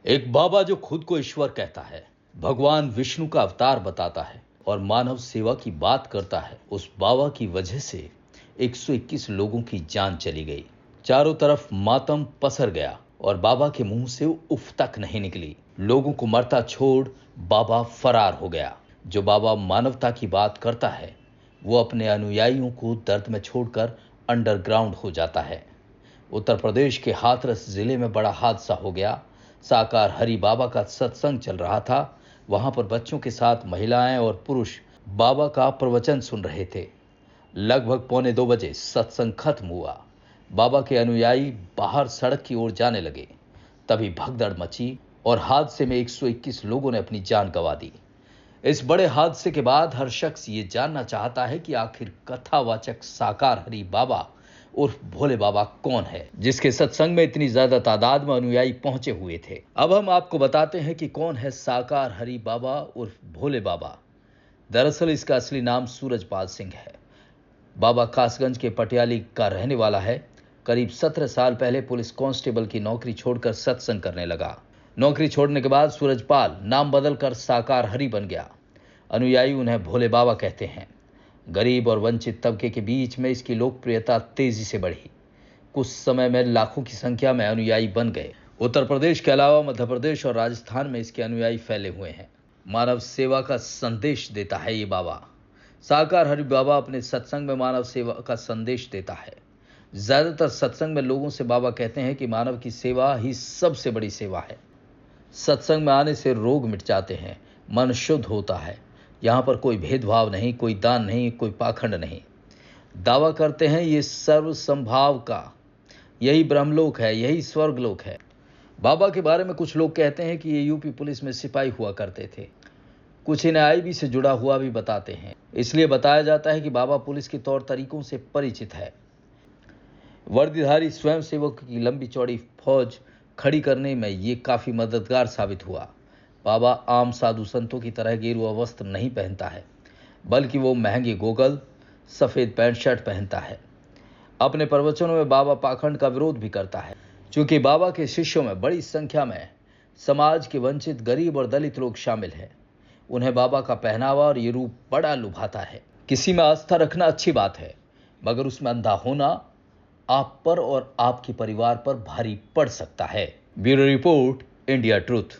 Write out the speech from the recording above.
एक बाबा जो खुद को ईश्वर कहता है, भगवान विष्णु का अवतार बताता है और मानव सेवा की बात करता है, उस बाबा की वजह से 121 लोगों की जान चली गई। चारों तरफ मातम पसर गया और बाबा के मुंह से उफ तक नहीं निकली। लोगों को मरता छोड़ बाबा फरार हो गया। जो बाबा मानवता की बात करता है, वो अपने अनुयायियों को दर्द में छोड़कर अंडरग्राउंड हो जाता है। उत्तर प्रदेश के हाथरस जिले में बड़ा हादसा हो गया। साकार हरि बाबा का सत्संग चल रहा था। वहां पर बच्चों के साथ महिलाएं और पुरुष बाबा का प्रवचन सुन रहे थे। लगभग 1:45 सत्संग खत्म हुआ। बाबा के अनुयायी बाहर सड़क की ओर जाने लगे। तभी भगदड़ मची और हादसे में 121 लोगों ने अपनी जान गंवा दी। इस बड़े हादसे के बाद हर शख्स ये जानना चाहता है कि आखिर कथावाचक साकार हरि बाबा उर्फ भोले बाबा कौन है, जिसके सत्संग में इतनी ज्यादा तादाद में अनुयायी पहुंचे हुए थे। अब हम आपको बताते हैं कि कौन है साकार हरि बाबा उर्फ भोले बाबा। दरअसल इसका असली नाम सूरजपाल सिंह है। बाबा कासगंज के पटियाली का रहने वाला है। करीब 17 साल पहले पुलिस कांस्टेबल की नौकरी छोड़कर सत्संग करने लगा। नौकरी छोड़ने के बाद सूरजपाल नाम बदलकर साकार हरि बन गया। अनुयायी उन्हें भोले बाबा कहते हैं। गरीब और वंचित तबके के बीच में इसकी लोकप्रियता तेजी से बढ़ी। कुछ समय में लाखों की संख्या में अनुयायी बन गए। उत्तर प्रदेश के अलावा मध्य प्रदेश और राजस्थान में इसके अनुयायी फैले हुए हैं। मानव सेवा का संदेश देता है ये बाबा। साकार हरि बाबा अपने सत्संग में मानव सेवा का संदेश देता है। ज्यादातर सत्संग में लोगों से बाबा कहते हैं कि मानव की सेवा ही सबसे बड़ी सेवा है। सत्संग में आने से रोग मिट जाते हैं, मन शुद्ध होता है। यहाँ पर कोई भेदभाव नहीं, कोई दान नहीं, कोई पाखंड नहीं। दावा करते हैं ये सर्व संभाव का यही ब्रह्मलोक है, यही स्वर्गलोक है। बाबा के बारे में कुछ लोग कहते हैं कि ये यूपी पुलिस में सिपाही हुआ करते थे। कुछ इन्हें आईबी से जुड़ा हुआ भी बताते हैं। इसलिए बताया जाता है कि बाबा पुलिस के तौर तरीकों से परिचित है। वर्दीधारी स्वयंसेवक की लंबी चौड़ी फौज खड़ी करने में ये काफी मददगार साबित हुआ। बाबा आम साधु संतों की तरह गेरुआ वस्त्र नहीं पहनता है, बल्कि वो महंगे गोगल, सफेद पैंट शर्ट पहनता है। अपने प्रवचनों में बाबा पाखंड का विरोध भी करता है। चूंकि बाबा के शिष्यों में बड़ी संख्या में समाज के वंचित, गरीब और दलित लोग शामिल हैं, उन्हें बाबा का पहनावा और ये रूप बड़ा लुभाता है। किसी में आस्था रखना अच्छी बात है, मगर उसमें अंधा होना आप पर और आपके परिवार पर भारी पड़ सकता है। Bureau report, India truth.